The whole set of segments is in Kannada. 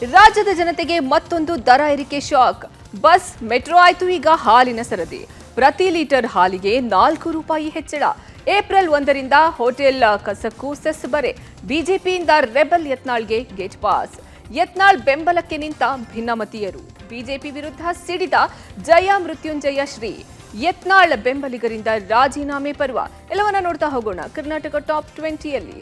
ರಾಜ್ಯದ ಜನತೆಗೆ ಮತ್ತೊಂದು ದರ ಏರಿಕೆ ಶಾಕ್. ಬಸ್ ಮೆಟ್ರೋ ಆಯ್ತು ಈಗ ಹಾಲಿನ ಸರದಿ. ಪ್ರತಿ ಲೀಟರ್ ಹಾಲಿಗೆ 4 ರೂಪಾಯಿ ಹೆಚ್ಚಳ. ಏಪ್ರಿಲ್ 1ರಿಂದ ಹೋಟೆಲ್ ಕಸಕ್ಕೂ ಸೆಸ್ ಬರೆ. ಬಿಜೆಪಿಯಿಂದ ರೆಬಲ್ ಯತ್ನಾಳ್ಗೆ ಗೇಟ್ ಪಾಸ್. ಯತ್ನಾಳ್ ಬೆಂಬಲಕ್ಕೆ ನಿಂತ ಭಿನ್ನಮತೀಯರು. ಬಿಜೆಪಿ ವಿರುದ್ಧ ಸಿಡಿದ ಜಯ ಮೃತ್ಯುಂಜಯ ಶ್ರೀ. ಯತ್ನಾಳ್ ಬೆಂಬಲಿಗರಿಂದ ರಾಜೀನಾಮೆ ಪರ್ವ. ಎಲ್ಲವನ್ನ ನೋಡ್ತಾ ಹೋಗೋಣ ಕರ್ನಾಟಕ ಟಾಪ್ 20ಯಲ್ಲಿ.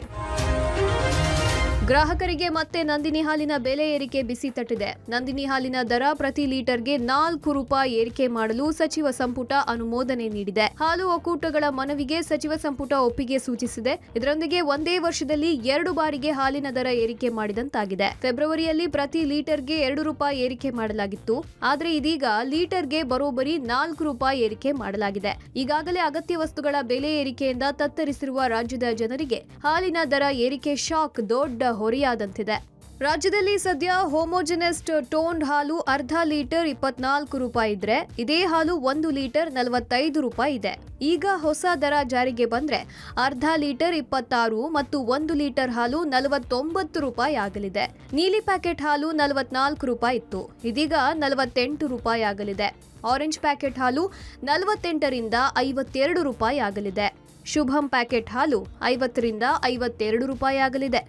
ಗ್ರಾಹಕರಿಗೆ ಮತ್ತೆ ನಂದಿನಿ ಹಾಲಿನ ಬೆಲೆ ಏರಿಕೆ ಬಿಸಿ ತಟ್ಟಿದೆ. ನಂದಿನಿ ಹಾಲಿನ ದರ ಪ್ರತಿ ಲೀಟರ್ಗೆ 4 ರೂಪಾಯಿ ಏರಿಕೆ ಮಾಡಲು ಸಚಿವ ಸಂಪುಟ ಅನುಮೋದನೆ ನೀಡಿದೆ. ಹಾಲು ಒಕ್ಕೂಟಗಳ ಮನವಿಗೆ ಸಚಿವ ಸಂಪುಟ ಒಪ್ಪಿಗೆ ಸೂಚಿಸಿದೆ. ಇದರೊಂದಿಗೆ ಒಂದೇ ವರ್ಷದಲ್ಲಿ 2 ಬಾರಿಗೆ ಹಾಲಿನ ದರ ಏರಿಕೆ ಮಾಡಿದಂತಾಗಿದೆ. ಫೆಬ್ರವರಿಯಲ್ಲಿ ಪ್ರತಿ ಲೀಟರ್ಗೆ 2 ರೂಪಾಯಿ ಏರಿಕೆ ಮಾಡಲಾಗಿತ್ತು. ಆದರೆ ಇದೀಗ ಲೀಟರ್ಗೆ ಬರೋಬ್ಬರಿ 4 ರೂಪಾಯಿ ಏರಿಕೆ ಮಾಡಲಾಗಿದೆ. ಈಗಾಗಲೇ ಅಗತ್ಯ ವಸ್ತುಗಳ ಬೆಲೆ ಏರಿಕೆಯಿಂದ ತತ್ತರಿಸಿರುವ ರಾಜ್ಯದ ಜನರಿಗೆ ಹಾಲಿನ ದರ ಏರಿಕೆ ಶಾಕ್ ದೊಡ್ಡ ಹೊರೆಯಾದಂತಿದೆ. ರಾಜ್ಯದಲ್ಲಿ ಸದ್ಯ ಹೋಮೋಜೆನೆಸ್ಟ್ ಟೋನ್ಡ್ ಹಾಲು ಅರ್ಧ ಲೀಟರ್ 24 ರೂಪಾಯಿ ಇದ್ರೆ ಇದೇ ಹಾಲು 1 ಲೀಟರ್ 45 ರೂಪಾಯಿ ಇದೆ. ಈಗ ಹೊಸ ದರ ಜಾರಿಗೆ ಬಂದ್ರೆ ಅರ್ಧ ಲೀಟರ್ 26 ಮತ್ತು 1 ಲೀಟರ್ ಹಾಲು 49 ರೂಪಾಯಿ ಆಗಲಿದೆ. ನೀಲಿ ಪ್ಯಾಕೆಟ್ ಹಾಲು 44 ರೂಪಾಯಿ ಇತ್ತು, ಇದೀಗ 48 ರೂಪಾಯಿ ಆಗಲಿದೆ. ಆರೆಂಜ್ ಪ್ಯಾಕೆಟ್ ಹಾಲು 48ರಿಂದ 52 ರೂಪಾಯಿ ಆಗಲಿದೆ. ಶುಭಂ ಪ್ಯಾಕೆಟ್ ಹಾಲು 50ರಿಂದ 52 ರೂಪಾಯಿ ಆಗಲಿದೆ.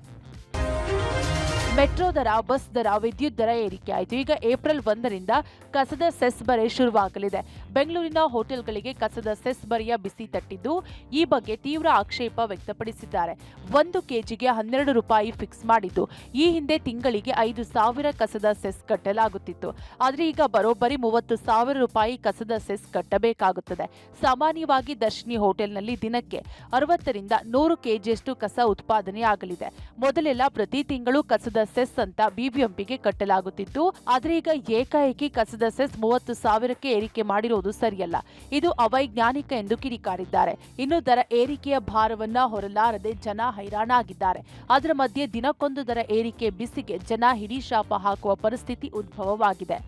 ಮೆಟ್ರೋ ದರ, ಬಸ್ ದರ, ವಿದ್ಯುತ್ ದರ ಏರಿಕೆ ಆಯಿತು. ಈಗ ಏಪ್ರಿಲ್ 1ರಿಂದ ಕಸದ ಸೆಸ್ ಬರೆ ಶುರುವಾಗಲಿದೆ. ಬೆಂಗಳೂರಿನ ಹೋಟೆಲ್ಗಳಿಗೆ ಕಸದ ಸೆಸ್ ಬರೆಯ ಬಿಸಿ ತಟ್ಟಿದ್ದು, ಈ ಬಗ್ಗೆ ತೀವ್ರ ಆಕ್ಷೇಪ ವ್ಯಕ್ತಪಡಿಸಿದ್ದಾರೆ. 1 ಕೆಜಿಗೆ 12 ರೂಪಾಯಿ ಫಿಕ್ಸ್ ಮಾಡಿದ್ದು, ಈ ಹಿಂದೆ ತಿಂಗಳಿಗೆ 5,000 ಕಸದ ಸೆಸ್ ಕಟ್ಟಲಾಗುತ್ತಿತ್ತು. ಆದರೆ ಈಗ ಬರೋಬ್ಬರಿ 30,000 ರೂಪಾಯಿ ಕಸದ ಸೆಸ್ ಕಟ್ಟಬೇಕಾಗುತ್ತದೆ. ಸಾಮಾನ್ಯವಾಗಿ ದರ್ಶಿನಿ ಹೋಟೆಲ್ನಲ್ಲಿ ದಿನಕ್ಕೆ 60ರಿಂದ 100 ಕೆಜಿಯಷ್ಟು ಕಸ ಉತ್ಪಾದನೆಯಾಗಲಿದೆ. ಮೊದಲೆಲ್ಲ ಪ್ರತಿ ತಿಂಗಳು ಕಸದ ಸೆಸ್ ಅಂತ ಬಿಬಿಎಂಪಿಗೆ ಕಟ್ಟಲಾಗುತ್ತಿತ್ತು. ಆದ್ರೆ ಈಗ ಏಕಾಏಕಿ ಕಸದ ಸೆಸ್ 30,000ಕ್ಕೆ ಏರಿಕೆ ಮಾಡಿರುವುದು ಸರಿಯಲ್ಲ. ಇದು ಅವೈಜ್ಞಾನಿಕ ಎಂದು ಕಿಡಿಕಾರಿದ್ದಾರೆ. ಇನ್ನು ದರ ಏರಿಕೆಯ ಭಾರವನ್ನ ಹೊರಲಾರದೆ ಜನ ಹೈರಾಣಾಗಿದ್ದಾರೆ. ಅದರ ಮಧ್ಯೆ ದಿನಕ್ಕೊಂದು ದರ ಏರಿಕೆ ಬಿಸಿಗೆ ಜನ ಹಿಡಿ ಶಾಪ ಹಾಕುವ ಪರಿಸ್ಥಿತಿ ಉದ್ಭವವಾಗಿದೆ.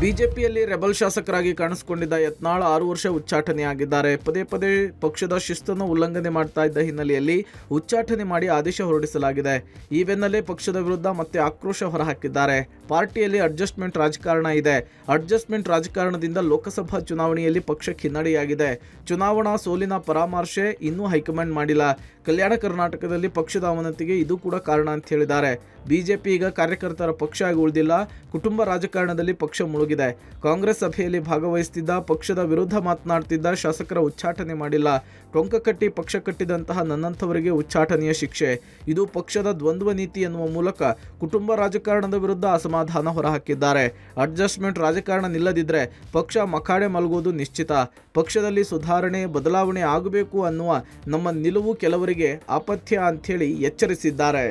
ಬಿಜೆಪಿಯಲ್ಲಿ ರೆಬಲ್ ಶಾಸಕರಾಗಿ ಕಾಣಿಸಿಕೊಂಡಿದ್ದ ಯತ್ನಾಳ್ 6 ವರ್ಷ ಉಚ್ಚಾಟನೆಯಾಗಿದ್ದಾರೆ. ಪದೇ ಪದೇ ಪಕ್ಷದ ಶಿಸ್ತನ್ನು ಉಲ್ಲಂಘನೆ ಮಾಡ್ತಾ ಇದ್ದ ಹಿನ್ನೆಲೆಯಲ್ಲಿ ಉಚ್ಚಾಟನೆ ಮಾಡಿ ಆದೇಶ ಹೊರಡಿಸಲಾಗಿದೆ. ಈ ಬೆನ್ನಲ್ಲೇ ಪಕ್ಷದ ವಿರುದ್ಧ ಮತ್ತೆ ಆಕ್ರೋಶ ಹೊರಹಾಕಿದ್ದಾರೆ. ಪಾರ್ಟಿಯಲ್ಲಿ ಅಡ್ಜಸ್ಟ್ಮೆಂಟ್ ರಾಜಕಾರಣ ಇದೆ. ಅಡ್ಜಸ್ಟ್ಮೆಂಟ್ ರಾಜಕಾರಣದಿಂದ ಲೋಕಸಭಾ ಚುನಾವಣೆಯಲ್ಲಿ ಪಕ್ಷಕ್ಕೆ ಹಿನ್ನಡೆಯಾಗಿದೆ. ಚುನಾವಣಾ ಸೋಲಿನ ಪರಾಮರ್ಶೆ ಇನ್ನೂ ಹೈಕಮಾಂಡ್ ಮಾಡಿಲ್ಲ. ಕಲ್ಯಾಣ ಕರ್ನಾಟಕದಲ್ಲಿ ಪಕ್ಷದ ಅವನತಿಗೆ ಇದು ಕೂಡ ಕಾರಣ ಅಂತ ಹೇಳಿದ್ದಾರೆ. ಬಿಜೆಪಿ ಈಗ ಕಾರ್ಯಕರ್ತರ ಪಕ್ಷ ಆಗಿ ಉಳಿದಿಲ್ಲ, ಕುಟುಂಬ ರಾಜಕಾರಣದಲ್ಲಿ ಪಕ್ಷ ಮುಳುಗಿದೆ. ಕಾಂಗ್ರೆಸ್ ಸಭೆಯಲ್ಲಿ ಭಾಗವಹಿಸುತ್ತಿದ್ದ, ಪಕ್ಷದ ವಿರುದ್ಧ ಮಾತನಾಡ್ತಿದ್ದ ಶಾಸಕರ ಉಚ್ಚಾಟನೆ ಮಾಡಿಲ್ಲ. ಟೊಂಕ ಕಟ್ಟಿ ಪಕ್ಷ ಕಟ್ಟಿದಂತಹ ನನ್ನಂಥವರಿಗೆ ಉಚ್ಚಾಟನೆಯ ಶಿಕ್ಷೆ. ಇದು ಪಕ್ಷದ ದ್ವಂದ್ವ ನೀತಿ ಎನ್ನುವ ಮೂಲಕ ಕುಟುಂಬ ರಾಜಕಾರಣದ ವಿರುದ್ಧ ಅಸಮಾಧಾನ ಹೊರಹಾಕಿದ್ದಾರೆ. ಅಡ್ಜಸ್ಟ್ಮೆಂಟ್ ರಾಜಕಾರಣ ನಿಲ್ಲದಿದ್ರೆ ಪಕ್ಷ ಮಖಾಡೆ ಮಲಗುವುದು ನಿಶ್ಚಿತ. ಪಕ್ಷದಲ್ಲಿ ಸುಧಾರಣೆ, ಬದಲಾವಣೆ ಆಗಬೇಕು ಅನ್ನುವ ನಮ್ಮ ನಿಲುವು ಕೆಲವರಿಗೆ ಅಪಥ್ಯ ಅಂಥೇಳಿ ಎಚ್ಚರಿಸಿದ್ದಾರೆ.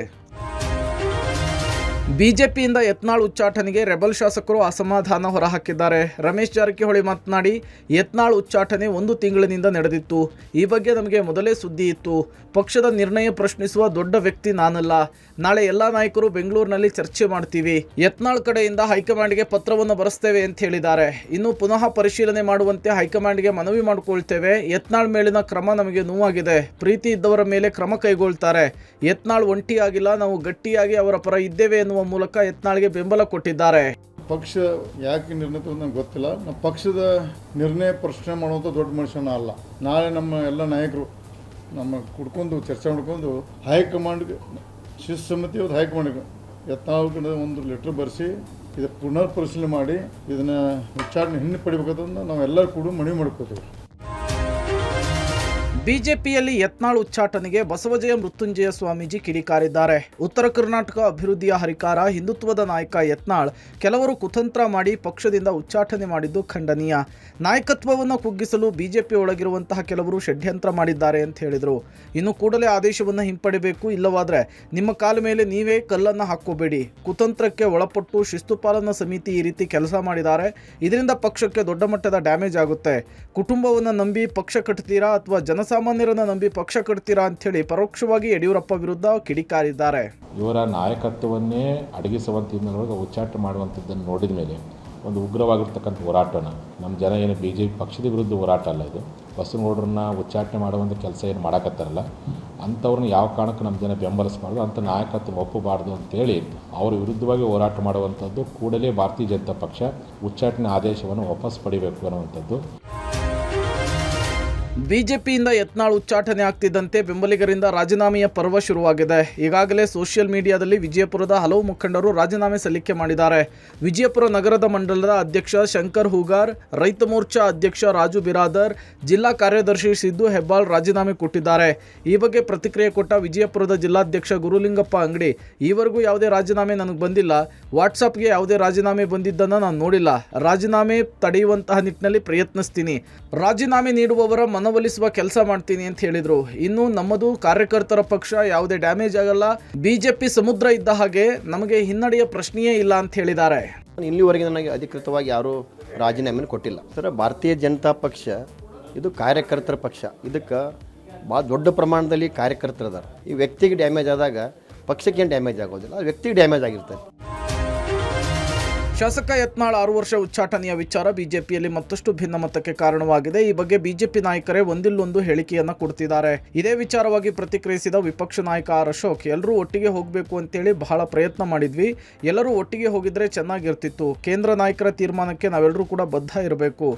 ಬಿಜೆಪಿಯಿಂದ ಯತ್ನಾಳ್ ಉಚ್ಚಾಟನೆಗೆ ರೆಬಲ್ ಶಾಸಕರು ಅಸಮಾಧಾನ ಹೊರಹಾಕಿದ್ದಾರೆ. ರಮೇಶ್ ಜಾರಕಿಹೊಳಿ ಮಾತನಾಡಿ, ಯತ್ನಾಳ್ ಉಚ್ಚಾಟನೆ 1 ತಿಂಗಳಿನಿಂದ ನಡೆದಿತ್ತು. ಈ ಬಗ್ಗೆ ನಮಗೆ ಮೊದಲೇ ಸುದ್ದಿ ಇತ್ತು. ಪಕ್ಷದ ನಿರ್ಣಯ ಪ್ರಶ್ನಿಸುವ ದೊಡ್ಡ ವ್ಯಕ್ತಿ ನಾನಲ್ಲ. ನಾಳೆ ಎಲ್ಲ ನಾಯಕರು ಬೆಂಗಳೂರಿನಲ್ಲಿ ಚರ್ಚೆ ಮಾಡ್ತೀವಿ. ಯತ್ನಾಳ್ ಕಡೆಯಿಂದ ಹೈಕಮಾಂಡ್ಗೆ ಪತ್ರವನ್ನು ಬರೆಸ್ತೇವೆ ಅಂತ ಹೇಳಿದ್ದಾರೆ. ಇನ್ನು ಪುನಃ ಪರಿಶೀಲನೆ ಮಾಡುವಂತೆ ಹೈಕಮಾಂಡ್ಗೆ ಮನವಿ ಮಾಡಿಕೊಳ್ತೇವೆ. ಯತ್ನಾಳ್ ಮೇಲಿನ ಕ್ರಮ ನಮಗೆ ನೋವಾಗಿದೆ. ಪ್ರೀತಿ ಇದ್ದವರ ಮೇಲೆ ಕ್ರಮ ಕೈಗೊಳ್ತಾರೆ. ಯತ್ನಾಳ್ ಒಂಟಿಯಾಗಿಲ್ಲ, ನಾವು ಗಟ್ಟಿಯಾಗಿ ಅವರ ಪರ ಇದ್ದೇವೆ ಎನ್ನುವ ಮೂಲಕ ಯತ್ನಾಳ್ಗೆ ಬೆಂಬಲ ಕೊಟ್ಟಿದ್ದಾರೆ. ಪಕ್ಷ ಯಾಕೆ ನಿರ್ಣಯ ನನಗೆ ಗೊತ್ತಿಲ್ಲ. ನಮ್ಮ ಪಕ್ಷದ ನಿರ್ಣಯ ಪ್ರಶ್ನೆ ಮಾಡುವಂಥ ದೊಡ್ಡ ಮನುಷ್ಯನ ಅಲ್ಲ. ನಾಳೆ ನಮ್ಮ ಎಲ್ಲ ನಾಯಕರು ನಮ್ಮ ಕುಡ್ಕೊಂಡು ಚರ್ಚೆ ಮಾಡ್ಕೊಂಡು ಹೈಕಮಾಂಡ್ಗೆ ಶಿಸ್ತಸಮಿತಿ ಮತ್ತು ಹೈಕಮಾಂಡ್ಗೆ ಯತ್ನಾಳ್ ಒಂದು ಲೆಟ್ರ್ ಬರೆಸಿ ಇದು ಪುನರ್ ಪರಿಶೀಲನೆ ಮಾಡಿ ಇದನ್ನು ಉಚ್ಚಾರಣೆ ಹಿಂದೆ ಪಡಿಬೇಕಂತ ನಾವು ಎಲ್ಲರೂ ಕೂಡ ಮನವಿ ಮಾಡ್ಕೋತೀವಿ. ಬಿಜೆಪಿಯಲ್ಲಿ ಯತ್ನಾಳ್ ಉಚ್ಚಾಟನೆಗೆ ಬಸವಜಯ ಮೃತ್ಯುಂಜಯ ಸ್ವಾಮೀಜಿ ಕಿಡಿಕಾರಿದ್ದಾರೆ. ಉತ್ತರ ಕರ್ನಾಟಕ ಅಭಿವೃದ್ಧಿಯ ಹರಿಕಾರ, ಹಿಂದುತ್ವದ ನಾಯಕ ಯತ್ನಾಳ್ ಕೆಲವರು ಕುತಂತ್ರ ಮಾಡಿ ಪಕ್ಷದಿಂದ ಉಚ್ಚಾಟನೆ ಮಾಡಿದ್ದು ಖಂಡನೀಯ. ನಾಯಕತ್ವವನ್ನು ಕುಗ್ಗಿಸಲು ಬಿಜೆಪಿ ಒಳಗಿರುವಂತಹ ಕೆಲವರು ಷಡ್ಯಂತ್ರ ಮಾಡಿದ್ದಾರೆ ಅಂತ ಹೇಳಿದರು. ಇನ್ನು ಕೂಡಲೇ ಆದೇಶವನ್ನು ಹಿಂಪಡಿಬೇಕು, ಇಲ್ಲವಾದರೆ ನಿಮ್ಮ ಕಾಲ ಮೇಲೆ ನೀವೇ ಕಲ್ಲನ್ನು ಹಾಕೋಬೇಡಿ. ಕುತಂತ್ರಕ್ಕೆ ಒಳಪಟ್ಟು ಶಿಸ್ತು ಪಾಲನಾ ಸಮಿತಿ ಈ ರೀತಿ ಕೆಲಸ ಮಾಡಿದ್ದಾರೆ. ಇದರಿಂದ ಪಕ್ಷಕ್ಕೆ ದೊಡ್ಡ ಮಟ್ಟದ ಡ್ಯಾಮೇಜ್ ಆಗುತ್ತೆ. ಕುಟುಂಬವನ್ನು ನಂಬಿ ಪಕ್ಷ ಕಟ್ತೀರಾ ಅಥವಾ ಜನಸಾಮಾನ್ಯರನ್ನ ನಂಬಿ ಪಕ್ಷ ಕಟ್ತೀರಾ ಅಂಥೇಳಿ ಪರೋಕ್ಷವಾಗಿ ಯಡಿಯೂರಪ್ಪ ವಿರುದ್ಧ ಕಿಡಿಕಾರಿದ್ದಾರೆ. ಇವರ ನಾಯಕತ್ವವನ್ನೇ ಅಡಗಿಸುವಂತ ಹಿನ್ನೆಲೆಯೊಳಗೆ ಉಚ್ಚಾಟ ಮಾಡುವಂಥದ್ದನ್ನು ನೋಡಿದ ಮೇಲೆ ಒಂದು ಉಗ್ರವಾಗಿರ್ತಕ್ಕಂಥ ಹೋರಾಟನ ನಮ್ಮ ಜನ ಏನು BJP ಪಕ್ಷದ ವಿರುದ್ಧ ಹೋರಾಟ ಅಲ್ಲ ಇದು. ಬಸವನಗೌಡರನ್ನ ಉಚ್ಚಾಟನೆ ಮಾಡುವಂಥ ಕೆಲಸ ಏನು ಮಾಡೋಕತ್ತಾರಲ್ಲ ಅಂಥವ್ರನ್ನ ಯಾವ ಕಾರಣಕ್ಕೂ ನಮ್ಮ ಜನ ಬೆಂಬಲಿಸಬಾರ್ದು, ಅಂಥ ನಾಯಕತ್ವ ಒಪ್ಪಬಾರ್ದು ಅಂತೇಳಿ ಅವ್ರ ವಿರುದ್ಧವಾಗಿ ಹೋರಾಟ ಮಾಡುವಂಥದ್ದು. ಕೂಡಲೇ ಭಾರತೀಯ ಜನತಾ ಪಕ್ಷ ಉಚ್ಚಾಟನೆ ಆದೇಶವನ್ನು ವಾಪಸ್ ಪಡಿಬೇಕು ಅನ್ನುವಂಥದ್ದು. ಬಿಜೆಪಿಯಿಂದ ಯತ್ನಾಳ್ ಉಚ್ಚಾಟನೆ ಆಗ್ತಿದ್ದಂತೆ ಬೆಂಬಲಿಗರಿಂದ ರಾಜೀನಾಮೆಯ ಪರ್ವ ಶುರುವಾಗಿದೆ. ಈಗಾಗಲೇ ಸೋಷಿಯಲ್ ಮೀಡಿಯಾದಲ್ಲಿ ವಿಜಯಪುರದ ಹಲವು ಮುಖಂಡರು ರಾಜೀನಾಮೆ ಸಲ್ಲಿಕೆ ಮಾಡಿದ್ದಾರೆ. ವಿಜಯಪುರ ನಗರದ ಮಂಡಲದ ಅಧ್ಯಕ್ಷ ಶಂಕರ್ ಹೂಗಾರ್, ರೈತ ಮೋರ್ಚಾ ಅಧ್ಯಕ್ಷ ರಾಜು ಬಿರಾದರ್, ಜಿಲ್ಲಾ ಕಾರ್ಯದರ್ಶಿ ಸಿದ್ದು ಹೆಬ್ಬಾಳ್ ರಾಜೀನಾಮೆ ಕೊಟ್ಟಿದ್ದಾರೆ. ಈ ಬಗ್ಗೆ ಪ್ರತಿಕ್ರಿಯೆ ಕೊಟ್ಟ ವಿಜಯಪುರದ ಜಿಲ್ಲಾಧ್ಯಕ್ಷ ಗುರುಲಿಂಗಪ್ಪ ಅಂಗಡಿ, ಈವರೆಗೂ ಯಾವುದೇ ರಾಜೀನಾಮೆ ನನಗೆ ಬಂದಿಲ್ಲ, ವಾಟ್ಸಪ್ಗೆ ಯಾವುದೇ ರಾಜೀನಾಮೆ ಬಂದಿದ್ದನ್ನು ನಾನು ನೋಡಿಲ್ಲ. ರಾಜೀನಾಮೆ ತಡೆಯುವಂತಹ ನಿಟ್ಟಿನಲ್ಲಿ ಪ್ರಯತ್ನಿಸ್ತೀನಿ, ರಾಜೀನಾಮೆ ನೀಡುವವರ ಮನವೊಲಿಸುವ ಕೆಲಸ ಮಾಡ್ತೀನಿ ಅಂತ ಹೇಳಿದರು. ಇನ್ನು ನಮ್ಮದು ಕಾರ್ಯಕರ್ತರ ಪಕ್ಷ, ಯಾವುದೇ ಡ್ಯಾಮೇಜ್ ಆಗಲ್ಲ, ಬಿಜೆಪಿ ಸಮುದ್ರ ಇದ್ದ ಹಾಗೆ, ನಮಗೆ ಹಿನ್ನಡೆಯ ಪ್ರಶ್ನೆಯೇ ಇಲ್ಲ ಅಂತ ಹೇಳಿದ್ದಾರೆ. ಇಲ್ಲಿವರೆಗೆ ನನಗೆ ಅಧಿಕೃತವಾಗಿ ಯಾರೂ ರಾಜೀನಾಮೆಯನ್ನು ಕೊಟ್ಟಿಲ್ಲ ಸರ್. ಭಾರತೀಯ ಜನತಾ ಪಕ್ಷ ಇದು ಕಾರ್ಯಕರ್ತರ ಪಕ್ಷ. ಇದಕ್ಕೆ ಭಾಳ ದೊಡ್ಡ ಪ್ರಮಾಣದಲ್ಲಿ ಕಾರ್ಯಕರ್ತರದಾರ. ಈ ವ್ಯಕ್ತಿಗೆ ಡ್ಯಾಮೇಜ್ ಆದಾಗ ಪಕ್ಷಕ್ಕೇನು ಡ್ಯಾಮೇಜ್ ಆಗೋದಿಲ್ಲ, ಆ ವ್ಯಕ್ತಿಗೆ ಡ್ಯಾಮೇಜ್ ಆಗಿರ್ತದೆ. ಶಾಸಕ ಯತ್ನಾಳ್ 6 ವರ್ಷ ಉಚ್ಚಾಟನೆಯ ವಿಚಾರ ಬಿಜೆಪಿಯಲ್ಲಿ ಮತ್ತಷ್ಟು ಭಿನ್ನಮತಕ್ಕೆ ಕಾರಣವಾಗಿದೆ. ಈ ಬಗ್ಗೆ ಬಿಜೆಪಿ ನಾಯಕರೇ ಒಂದಿಲ್ಲೊಂದು ಹೇಳಿಕೆಯನ್ನ ಕೊಡ್ತಿದ್ದಾರೆ. ಇದೇ ವಿಚಾರವಾಗಿ ಪ್ರತಿಕ್ರಿಯಿಸಿದ ವಿಪಕ್ಷ ನಾಯಕ ಆರ್ ಅಶೋಕ್, ಎಲ್ಲರೂ ಒಟ್ಟಿಗೆ ಹೋಗಬೇಕು ಅಂತೇಳಿ ಬಹಳ ಪ್ರಯತ್ನ ಮಾಡಿದ್ವಿ, ಎಲ್ಲರೂ ಒಟ್ಟಿಗೆ ಹೋಗಿದ್ರೆ ಚೆನ್ನಾಗಿರ್ತಿತ್ತು. ಕೇಂದ್ರ ನಾಯಕರ ತೀರ್ಮಾನಕ್ಕೆ ನಾವೆಲ್ಲರೂ ಕೂಡ ಬದ್ಧ ಇರಬೇಕು.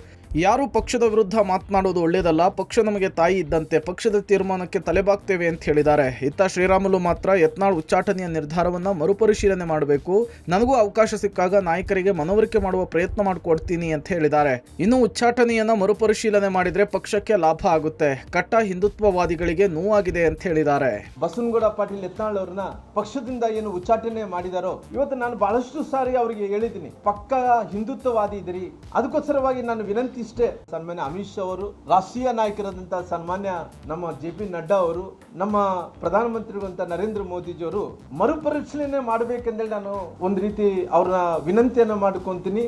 ಯಾರು ಪಕ್ಷದ ವಿರುದ್ಧ ಮಾತನಾಡೋದು ಒಳ್ಳೆಯದಲ್ಲ, ಪಕ್ಷ ನಮಗೆ ತಾಯಿ ಇದ್ದಂತೆ, ಪಕ್ಷದ ತೀರ್ಮಾನಕ್ಕೆ ತಲೆಬಾಗ್ತೇವೆ ಅಂತ ಹೇಳಿದ್ದಾರೆ. ಇತ್ತ ಶ್ರೀರಾಮುಲು ಮಾತ್ರ ಯತ್ನಾಳ್ ಉಚ್ಚಾಟನೆಯ ನಿರ್ಧಾರವನ್ನು ಮರುಪರಿಶೀಲನೆ ಮಾಡಬೇಕು, ನನಗೂ ಅವಕಾಶ ಸಿಕ್ಕಾಗ ನಾಯಕರಿಗೆ ಮನವರಿಕೆ ಮಾಡುವ ಪ್ರಯತ್ನ ಮಾಡಿಕೊಡ್ತೀನಿ ಅಂತ ಹೇಳಿದ್ದಾರೆ. ಇನ್ನು ಉಚ್ಚಾಟನೆಯನ್ನ ಮರುಪರಿಶೀಲನೆ ಮಾಡಿದ್ರೆ ಪಕ್ಷಕ್ಕೆ ಲಾಭ ಆಗುತ್ತೆ, ಕಟ್ಟ ಹಿಂದುತ್ವವಾದಿಗಳಿಗೆ ನೋವಾಗಿದೆ ಅಂತ ಹೇಳಿದ್ದಾರೆ. ಬಸವನಗೌಡ ಪಾಟೀಲ್ ಯತ್ನಾಳ್ ಅವ್ರನ್ನ ಪಕ್ಷದಿಂದ ಏನು ಉಚ್ಚಾಟನೆ ಮಾಡಿದಾರೋ, ಇವತ್ತು ನಾನು ಬಹಳಷ್ಟು ಸಾರಿ ಅವರಿಗೆ ಹೇಳಿದ್ದೀನಿ, ಪಕ್ಕ ಹಿಂದುತ್ವವಾದಿ ಇದ್ರಿ, ಅದಕ್ಕೋಸ್ಕರವಾಗಿ ನಾನು ವಿನಂತಿ ಇಷ್ಟೇ, ಸನ್ಮಾನ್ಯ ಅಮಿತ್ ಶಾ ಅವರು, ರಾಷ್ಟ್ರೀಯ ನಾಯಕರಾದಂತಹ ಸನ್ಮಾನ್ಯ ನಮ್ಮ JP ನಡ್ಡಾ ಅವರು, ನಮ್ಮ ಪ್ರಧಾನಮಂತ್ರಿಗಳಂತ ನರೇಂದ್ರ ಮೋದಿಜಿಯವರು ಮರುಪರಿಶೀಲನೆ ಮಾಡಬೇಕೆಂದೇಳಿ ನಾನು ಒಂದು ರೀತಿ ಅವ್ರನ್ನ ವಿನಂತಿಯನ್ನ ಮಾಡ್ಕೊಂತೀನಿ.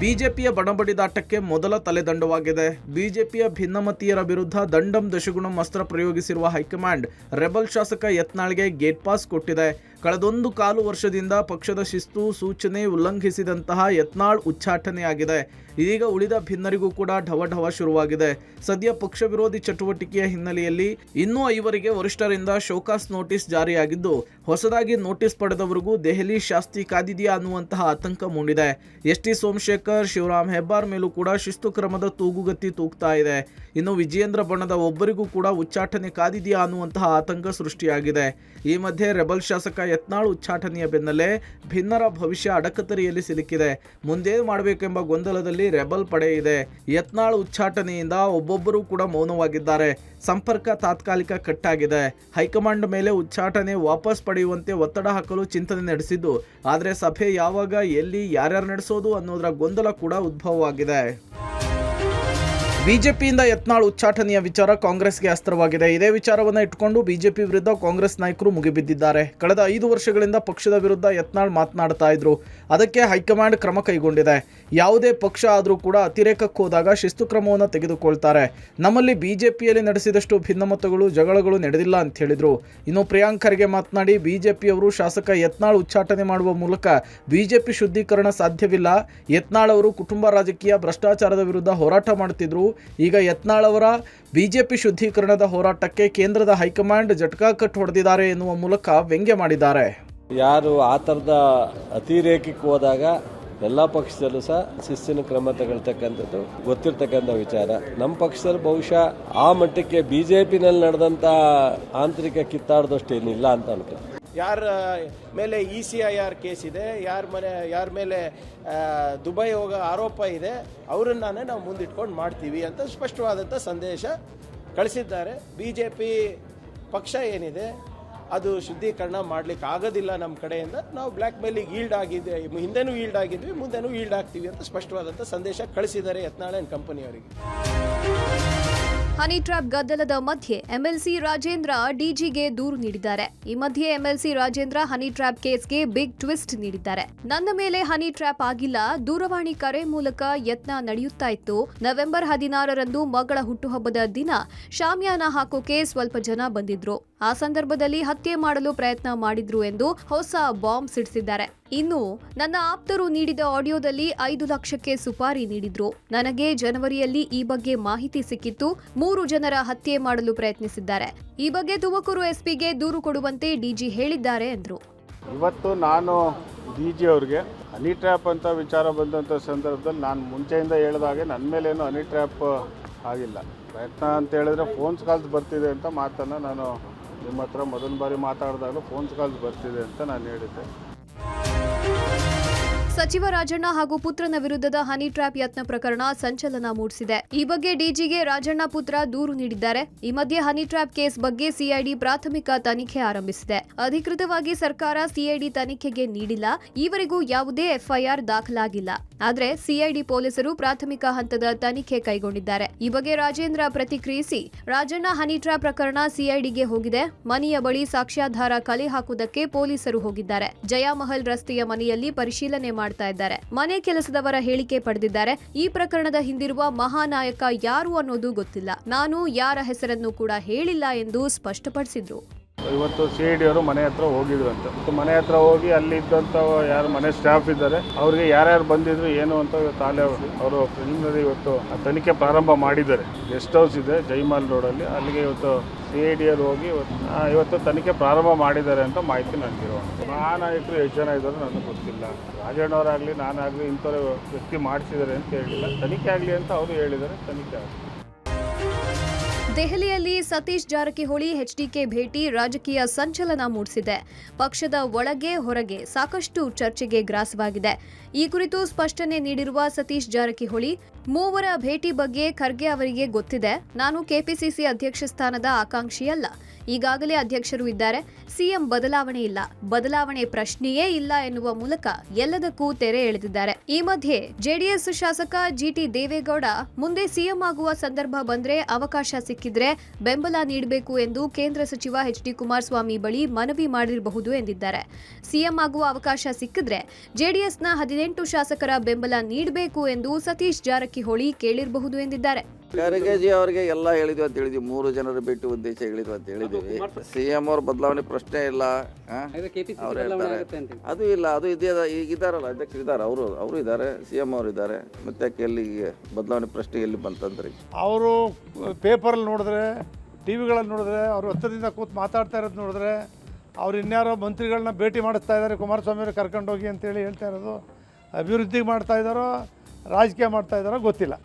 ಬಿಜೆಪಿಯ ಬಣಬಡಿದಾಟಕ್ಕೆ ಮೊದಲ ತಲೆದಂಡವಾಗಿದೆ. ಬಿಜೆಪಿಯ ಭಿನ್ನಮತೀಯರ ವಿರುದ್ಧ ದಂಡಂ ದಶಗುಣಂ ಅಸ್ತ್ರ ಪ್ರಯೋಗಿಸಿರುವ ಹೈಕಮಾಂಡ್ ರೆಬಲ್ ಶಾಸಕ ಯತ್ನಾಳ್ಗೆ ಗೇಟ್ ಪಾಸ್ ಕೊಟ್ಟಿದೆ. ಕಳೆದೊಂದು ಕಾಲು ವರ್ಷದಿಂದ ಪಕ್ಷದ ಶಿಸ್ತು ಸೂಚನೆ ಉಲ್ಲಂಘಿಸಿದಂತಹ ಯತ್ನಾಳ್ ಉಚ್ಚಾಟನೆಯಾಗಿದೆ. ಇದೀಗ ಉಳಿದ ಭಿನ್ನರಿಗೂ ಕೂಡ ಢವಢವ ಶುರುವಾಗಿದೆ. ಸದ್ಯ ಪಕ್ಷ ವಿರೋಧಿ ಚಟುವಟಿಕೆಯ ಹಿನ್ನೆಲೆಯಲ್ಲಿ ಇನ್ನೂ 5 ವರಿಷ್ಠರಿಂದ ಶೋಕಾಸ್ ನೋಟಿಸ್ ಜಾರಿಯಾಗಿದ್ದು, ಹೊಸದಾಗಿ ನೋಟಿಸ್ ಪಡೆದವರಿಗೂ ದೆಹಲಿ ಶಾಸ್ತಿ ಕಾದಿದೆಯಾ ಅನ್ನುವಂತಹ ಆತಂಕ ಮೂಡಿದೆ. ST ಸೋಮಶೇಖರ್, ಶಿವರಾಮ್ ಹೆಬ್ಬಾರ್ ಮೇಲೂ ಕೂಡ ಶಿಸ್ತು ಕ್ರಮದ ತೂಗುಗತಿ ತೂಗ್ತಾ ಇದೆ. ಇನ್ನು ವಿಜಯೇಂದ್ರ ಬಣದ ಒಬ್ಬರಿಗೂ ಕೂಡ ಉಚ್ಚಾಟನೆ ಕಾದಿದೆಯಾ ಅನ್ನುವಂತಹ ಆತಂಕ ಸೃಷ್ಟಿಯಾಗಿದೆ. ಈ ಮಧ್ಯೆ ರೆಬಲ್ ಶಾಸಕ ಯತ್ನಾಳ್ ಉಚ್ಚಾಟನೆಯ ಬೆನ್ನಲ್ಲೇ ಭಿನ್ನರ ಭವಿಷ್ಯ ಅಡಕತರಿಯಲ್ಲಿ ಸಿಲುಕಿದೆ. ಮುಂದೇನು ಮಾಡಬೇಕೆಂಬ ಗೊಂದಲದಲ್ಲಿ ರೆಬಲ್ ಪಡೆ ಇದೆ. ಯತ್ನಾಳ್ ಉಚ್ಚಾಟನೆಯಿಂದ ಒಬ್ಬೊಬ್ಬರು ಕೂಡ ಮೌನವಾಗಿದ್ದಾರೆ. ಸಂಪರ್ಕ ತಾತ್ಕಾಲಿಕ ಕಟ್ಟಾಗಿದೆ. ಹೈಕಮಾಂಡ್ ಮೇಲೆ ಉಚ್ಚಾಟನೆ ವಾಪಸ್ ಪಡೆಯುವಂತೆ ಒತ್ತಡ ಹಾಕಲು ಚಿಂತನೆ ನಡೆಸಿದ್ದು, ಆದರೆ ಸಭೆ ಯಾವಾಗ, ಎಲ್ಲಿ, ಯಾರ್ಯಾರು ನಡೆಸೋದು ಅನ್ನೋದರ ಗೊಂದಲ ಕೂಡ ಉದ್ಭವವಾಗಿದೆ. ಬಿಜೆಪಿಯಿಂದ ಯತ್ನಾಳ್ ಉಚ್ಚಾಟನೆಯ ವಿಚಾರ ಕಾಂಗ್ರೆಸ್ಗೆ ಅಸ್ತ್ರವಾಗಿದೆ. ಇದೇ ವಿಚಾರವನ್ನು ಇಟ್ಕೊಂಡು ಬಿಜೆಪಿ ವಿರುದ್ಧ ಕಾಂಗ್ರೆಸ್ ನಾಯಕರು ಮುಗಿಬಿದ್ದಿದ್ದಾರೆ. ಕಳೆದ 5 ವರ್ಷಗಳಿಂದ ಪಕ್ಷದ ವಿರುದ್ಧ ಯತ್ನಾಳ್ ಮಾತನಾಡ್ತಾ ಇದ್ರು. ಅದಕ್ಕೆ ಹೈಕಮಾಂಡ್ ಕ್ರಮ ಕೈಗೊಂಡಿದೆ. ಯಾವುದೇ ಪಕ್ಷ ಆದರೂ ಕೂಡ ಅತಿರೇಕಕ್ಕೆ ಹೋದಾಗ ಶಿಸ್ತು ಕ್ರಮವನ್ನು ತೆಗೆದುಕೊಳ್ತಾರೆ. ನಮ್ಮಲ್ಲಿ ಬಿಜೆಪಿಯಲ್ಲಿ ನಡೆಸಿದಷ್ಟು ಭಿನ್ನಮತಗಳು, ಜಗಳಗಳು ನಡೆದಿಲ್ಲ ಅಂತ ಹೇಳಿದ್ರು. ಇನ್ನು ಪ್ರಿಯಾಂಕ್ ಖರ್ಗೆ ಮಾತನಾಡಿ, ಬಿಜೆಪಿಯವರು ಶಾಸಕ ಯತ್ನಾಳ್ ಉಚ್ಚಾಟನೆ ಮಾಡುವ ಮೂಲಕ ಬಿಜೆಪಿ ಶುದ್ಧೀಕರಣ ಸಾಧ್ಯವಿಲ್ಲ. ಯತ್ನಾಳ್ ಅವರು ಕುಟುಂಬ ರಾಜಕೀಯ, ಭ್ರಷ್ಟಾಚಾರದ ವಿರುದ್ಧ ಹೋರಾಟ ಮಾಡುತ್ತಿದ್ರು. ಈಗ ಯತ್ನಾಳ್ ಅವರ ಬಿಜೆಪಿ ಶುದ್ಧೀಕರಣದ ಹೋರಾಟಕ್ಕೆ ಕೇಂದ್ರದ ಹೈಕಮಾಂಡ್ ಜಟ್ಕಾ ಕಟ್ ಹೊಡೆದಿದ್ದಾರೆ ಎನ್ನುವ ಮೂಲಕ ವ್ಯಂಗ್ಯ ಮಾಡಿದ್ದಾರೆ. ಯಾರು ಆ ಥರದ ಅತಿರೇಕಕ್ಕೆ ಹೋದಾಗ ಎಲ್ಲ ಪಕ್ಷದಲ್ಲೂ ಸಹ ಶಿಸ್ತಿನ ಕ್ರಮ ತಗೊಳ್ತಕ್ಕಂಥದ್ದು ಗೊತ್ತಿರ್ತಕ್ಕಂಥ ವಿಚಾರ. ನಮ್ಮ ಪಕ್ಷದಲ್ಲಿ ಬಹುಶಃ ಆ ಮಟ್ಟಕ್ಕೆ ಬಿಜೆಪಿನಲ್ಲಿ ನಡೆದಂಥ ಆಂತರಿಕ ಕಿತ್ತಾಡ್ದಷ್ಟು ಏನಿಲ್ಲ ಅಂತ ಅನ್ಕೊಂಡು, ಯಾರ ಮೇಲೆ ECIR ಕೇಸ್ ಇದೆ, ಯಾರ ಮೇಲೆ ದುಬೈ ಹೋಗೋ ಆರೋಪ ಇದೆ, ಅವರನ್ನೇ ನಾವು ಮುಂದಿಟ್ಕೊಂಡು ಮಾಡ್ತೀವಿ ಅಂತ ಸ್ಪಷ್ಟವಾದಂಥ ಸಂದೇಶ ಕಳಿಸಿದ್ದಾರೆ. BJP ಪಕ್ಷ ಏನಿದೆ ಅದು ಶುದ್ಧೀಕರಣ ಮಾಡಲಿಕ್ಕೆ ಆಗೋದಿಲ್ಲ ನಮ್ಮ ಕಡೆಯಿಂದ. ನಾವು ಬ್ಲ್ಯಾಕ್ ಮೇಲಿಗೆ ಈಲ್ಡ್ ಆಗಿದ್ದೆ, ಹಿಂದೆನೂ ಈಲ್ಡ್ ಆಗಿದ್ವಿ, ಮುಂದೆನೂ ಈಲ್ಡ್ ಆಗ್ತೀವಿ ಅಂತ ಸ್ಪಷ್ಟವಾದಂಥ ಸಂದೇಶ ಕಳಿಸಿದ್ದಾರೆ ಯತ್ನಾಳ್ ಅಂಡ್ ಕಂಪನಿಯವರಿಗೆ. ಹನಿ ಟ್ರ್ಯಾಪ್ ಗದ್ದಲದ ಮಧ್ಯೆ MLC ರಾಜೇಂದ್ರ DGಗೆ ದೂರು ನೀಡಿದ್ದಾರೆ. ಈ ಮಧ್ಯೆ MLC ರಾಜೇಂದ್ರ ಹನಿ ಟ್ರ್ಯಾಪ್ ಕೇಸ್ಗೆ ಬಿಗ್ ಟ್ವಿಸ್ಟ್ ನೀಡಿದ್ದಾರೆ. ನನ್ನ ಮೇಲೆ ಹನಿ ಟ್ರ್ಯಾಪ್ ಆಗಿಲ್ಲ, ದೂರವಾಣಿ ಕರೆ ಮೂಲಕ ಯತ್ನ ನಡೆಯುತ್ತಾ ಇತ್ತು. ನವೆಂಬರ್ 16ರಂದು ಮಗಳ ಹುಟ್ಟುಹಬ್ಬದ ದಿನ ಶಾಮಿಯಾನ ಹಾಕೋಕೆ ಸ್ವಲ್ಪ ಜನ ಬಂದಿದ್ರು. ಆ ಸಂದರ್ಭದಲ್ಲಿ ಹತ್ಯೆ ಮಾಡಲು ಪ್ರಯತ್ನ ಮಾಡಿದ್ರು ಎಂದು ಹೊಸ ಬಾಂಬ್ ಸಿಡಿಸಿದ್ದಾರೆ. ಇನ್ನು ನನ್ನ ಆಪ್ತರು ನೀಡಿದ ಆಡಿಯೋದಲ್ಲಿ 5 ಲಕ್ಷಕ್ಕೆ ಸುಪಾರಿ ನೀಡಿದ್ರು. ನನಗೆ ಜನವರಿಯಲ್ಲಿ ಈ ಬಗ್ಗೆ ಮಾಹಿತಿ ಸಿಕ್ಕಿತ್ತು. 3 ಜನರ ಹತ್ಯೆ ಮಾಡಲು ಪ್ರಯತ್ನಿಸಿದ್ದಾರೆ. ಈ ಬಗ್ಗೆ ತುಮಕೂರು ಎಸ್ಪಿಗೆ ದೂರು ಕೊಡುವಂತೆ ಡಿಜಿ ಹೇಳಿದ್ದಾರೆ ಎಂದರು. ಇವತ್ತು ನಾನು ಡಿಜಿ ಅವ್ರಿಗೆ ಹನಿ ಟ್ರ್ಯಾಪ್ ಅಂತ ವಿಚಾರ ಬಂದಂಥ ಸಂದರ್ಭದಲ್ಲಿ ನಾನು ಮುಂಚೆಯಿಂದ ಹೇಳಿದಾಗೆ ನನ್ನ ಮೇಲೇನು ಹನಿ ಟ್ರ್ಯಾಪ್ ಆಗಿಲ್ಲ. ಪ್ರಯತ್ನ ಅಂತ ಹೇಳಿದ್ರೆ ಫೋನ್ಸ್ ಕಾಲ್ಸ್ ಬರ್ತಿದೆ ಅಂತ ಮಾತನ್ನು ನಾನು ನಿಮ್ಮ ಹತ್ರ ಮೊದಲ ಬಾರಿ ಮಾತಾಡಿದಾಗ ಫೋನ್ಸ್ ಕಾಲ್ಸ್ ಬರ್ತಿದೆ ಅಂತ ನಾನು ಹೇಳಿದ್ದೆ. ಸಚಿವ ರಾಜಣ್ಣ ಹಾಗೂ ಪುತ್ರನ ವಿರುದ್ಧದ ಹನಿ ಟ್ರ್ಯಾಪ್ ಯತ್ನ ಪ್ರಕರಣ ಸಂಚಲನ ಮೂಡಿಸಿದೆ. ಈ ಬಗ್ಗೆ ಡಿಜಿಗೆ ರಾಜಣ್ಣ ಪುತ್ರ ದೂರು ನೀಡಿದ್ದಾರೆ. ಈ ಮಧ್ಯೆ ಹನಿ ಟ್ರ್ಯಾಪ್ ಕೇಸ್ ಬಗ್ಗೆ ಸಿಐಡಿ ಪ್ರಾಥಮಿಕ ತನಿಖೆ ಆರಂಭಿಸಿದೆ. ಅಧಿಕೃತವಾಗಿ ಸರ್ಕಾರ ಸಿಐಡಿ ತನಿಖೆಗೆ ನೀಡಿಲ್ಲ. ಈವರೆಗೂ ಯಾವುದೇ ಎಫ್ಐಆರ್ ದಾಖಲಾಗಿಲ್ಲ. ಆದರೆ ಸಿಐಡಿ ಪೊಲೀಸರು ಪ್ರಾಥಮಿಕ ಹಂತದ ತನಿಖೆ ಕೈಗೊಂಡಿದ್ದಾರೆ. ಈ ಬಗ್ಗೆ ರಾಜೇಂದ್ರ ಪ್ರತಿಕ್ರಿಯಿಸಿ, ರಾಜಣ್ಣ ಹನಿ ಟ್ರ್ಯಾಪ್ ಪ್ರಕರಣ ಸಿಐಡಿಗೆ ಹೋಗಿದೆ. ಮನೆಯ ಬಳಿ ಸಾಕ್ಷ್ಯಾಧಾರ ಕಲೆ ಹಾಕುವುದಕ್ಕೆ ಪೊಲೀಸರು ಹೋಗಿದ್ದಾರೆ. ಜಯಮಹಲ್ ರಸ್ತೆಯ ಮನೆಯಲ್ಲಿ ಪರಿಶೀಲನೆ ಮಾಡ್ತಾ ಇದ್ದಾರೆ. ಮನೆ ಕೆಲಸದವರ ಹೇಳಿಕೆ ಪಡೆದಿದ್ದಾರೆ. ಈ ಪ್ರಕರಣದ ಹಿಂದಿರುವ ಮಹಾನಾಯಕ ಯಾರು ಅನ್ನೋದು ಗೊತ್ತಿಲ್ಲ. ನಾನು ಯಾರ ಹೆಸರನ್ನು ಕೂಡ ಹೇಳಿಲ್ಲ ಎಂದು ಸ್ಪಷ್ಟಪಡಿಸಿದ್ರು. ಇವತ್ತು CID ಅವರು ಮನೆ ಹತ್ರ ಹೋಗಿದ್ರು ಅಂತ. ಮನೆ ಹತ್ರ ಹೋಗಿ ಅಲ್ಲಿ ಇದ್ದಂಥ ಯಾರು ಮನೆ ಸ್ಟಾಫ್ ಇದ್ದಾರೆ ಅವ್ರಿಗೆ ಯಾರ್ಯಾರು ಬಂದಿದ್ರು ಏನು ಅಂತ ತಾಲೆ ಅವರು ಪ್ರಿಲಿಮಿನರಿ ಇವತ್ತು ತನಿಖೆ ಪ್ರಾರಂಭ ಮಾಡಿದ್ದಾರೆ. ಗೆಸ್ಟ್ ಹೌಸ್ ಇದೆ ಜೈಮಾಲ್ ರೋಡಲ್ಲಿ, ಅಲ್ಲಿಗೆ ಇವತ್ತು CID ಅವರು ಹೋಗಿ ಇವತ್ತು ತನಿಖೆ ಪ್ರಾರಂಭ ಮಾಡಿದ್ದಾರೆ ಅಂತ ಮಾಹಿತಿ ನನಗಿರೋ. ಮಹಾನಾಯಕರು ಎಷ್ಟು ಜನ ಇದ್ದಾರೆ ನನಗೆ ಗೊತ್ತಿಲ್ಲ. ರಾಜಣ್ಣವರಾಗಲಿ ನಾನಾಗಲಿ ಇಂಥವ್ರು ವ್ಯಕ್ತಿ ಮಾಡಿಸಿದ್ದಾರೆ ಅಂತ ಹೇಳಿಲ್ಲ. ತನಿಖೆ ಆಗಲಿ ಅಂತ ಅವರು ಹೇಳಿದ್ದಾರೆ, ತನಿಖೆ ಆಗಲಿ. ದೆಹಲಿಯಲ್ಲಿ ಸತೀಶ್ ಜಾರಕಿಹೊಳಿ HDK ಭೇಟಿ ರಾಜಕೀಯ ಸಂಚಲನ ಮೂಡಿಸಿದೆ. ಪಕ್ಷದ ಒಳಗೆ ಹೊರಗೆ ಸಾಕಷ್ಟು ಚರ್ಚೆಗೆ ಗ್ರಾಸವಾಗಿದೆ. ಈ ಕುರಿತು ಸ್ಪಷ್ಟನೆ ನೀಡಿರುವ ಸತೀಶ್ ಜಾರಕಿಹೊಳಿ, ಮೂವರ ಭೇಟಿ ಬಗ್ಗೆ ಖರ್ಗೆ ಅವರಿಗೆ ಗೊತ್ತಿದೆ. ನಾನು ಕೆಪಿಸಿಸಿ ಅಧ್ಯಕ್ಷ ಸ್ಥಾನದ ಆಕಾಂಕ್ಷಿಯಲ್ಲ. ಈಗಾಗಲೇ ಅಧ್ಯಕ್ಷರು ಇದ್ದಾರೆ. ಸಿಎಂ ಬದಲಾವಣೆ ಇಲ್ಲ, ಬದಲಾವಣೆ ಪ್ರಶ್ನೆಯೇ ಇಲ್ಲ ಎನ್ನುವ ಮೂಲಕ ಎಲ್ಲದಕ್ಕೂ ತೆರೆ ಎಳೆದಿದ್ದಾರೆ. ಈ ಮಧ್ಯೆ ಜೆಡಿಎಸ್ ಶಾಸಕ GT ದೇವೇಗೌಡ ಮುಂದೆ ಸಿಎಂ ಆಗುವ ಸಂದರ್ಭ ಬಂದ್ರೆ ಅವಕಾಶ ಸಿಕ್ಕಿದ್ರೆ ಬೆಂಬಲ ನೀಡಬೇಕು ಎಂದು ಕೇಂದ್ರ ಸಚಿವ HD ಕುಮಾರಸ್ವಾಮಿ ಬಳಿ ಮನವಿ ಮಾಡಿರಬಹುದು ಎಂದಿದ್ದಾರೆ. ಸಿಎಂ ಆಗುವ ಅವಕಾಶ ಸಿಕ್ಕಿದ್ರೆ ಜೆಡಿಎಸ್ನ 18 ಶಾಸಕರ ಬೆಂಬಲ ನೀಡಬೇಕು ಎಂದು ಸತೀಶ್ ಜಾರಕಿಹೊಳಿ ಕೇಳಿರಬಹುದು ಎಂದಿದ್ದಾರೆ. ಖರ್ಗೆಜಿ ಅವರಿಗೆ ಎಲ್ಲ ಹೇಳಿದ್ವಿ ಅಂತ ಹೇಳಿದ್ವಿ. 3 ಜನರ ಭೇಟಿ ಉದ್ದೇಶ ಹೇಳಿದ್ವಿ ಅಂತ ಹೇಳಿದ್ವಿ. ಸಿಎಂ ಅವ್ರ ಬದಲಾವಣೆ ಪ್ರಶ್ನೆ ಇಲ್ಲ. ಅವ್ರು ಹೇಳ್ತಾರೆ ಅದು ಇಲ್ಲ, ಅದು ಇದಾರಲ್ಲ ಅಧ್ಯಕ್ಷರು ಇದ್ದಾರೆ, ಅವರು ಇದ್ದಾರೆ, ಸಿಎಂ ಅವರು ಇದ್ದಾರೆ. ಮತ್ತೆ ಎಲ್ಲಿ ಬದಲಾವಣೆ ಪ್ರಶ್ನೆ ಎಲ್ಲಿ ಬಂತಂದ್ರಿ? ಅವರು ಪೇಪರಲ್ಲಿ ನೋಡಿದ್ರೆ, ಟಿವಿಗಳಲ್ಲಿ ನೋಡಿದ್ರೆ, ಅವರು ಹತ್ತದಿಂದ ಕೂತು ಮಾತಾಡ್ತಾ ಇರೋದು ನೋಡಿದ್ರೆ, ಅವ್ರು ಇನ್ಯಾರೋ ಮಂತ್ರಿಗಳನ್ನ ಭೇಟಿ ಮಾಡಿಸ್ತಾ ಇದ್ದಾರೆ, ಕುಮಾರಸ್ವಾಮಿ ಅವರು ಕರ್ಕೊಂಡೋಗಿ ಅಂತೇಳಿ ಹೇಳ್ತಾ ಇರೋದು. ಅಭಿವೃದ್ಧಿ ಮಾಡ್ತಾ ಇದ್ದಾರೋ ರಾಜಕೀಯ ಮಾಡ್ತಾ ಇದ್ದಾರೋ ಗೊತ್ತಿಲ್ಲ.